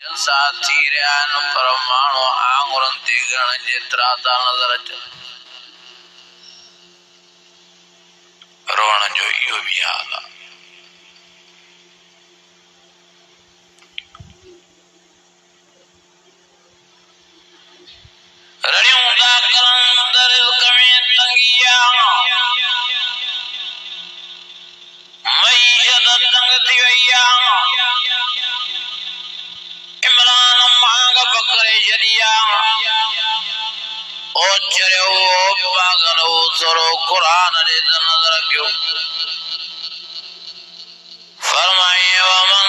साथी रैन परमाणु आंगुरंती गण जेत्रा ता नजर अचे रोण जो इहो भी हाल आहे। रड़ियों दा कलंदर कमें तंगिया मैयद तंग थी वैया इमरान मांग बकरे जरिया ओ चरियो पागल ओ सरो कुरान दे नजर क्यों फरमाए वमन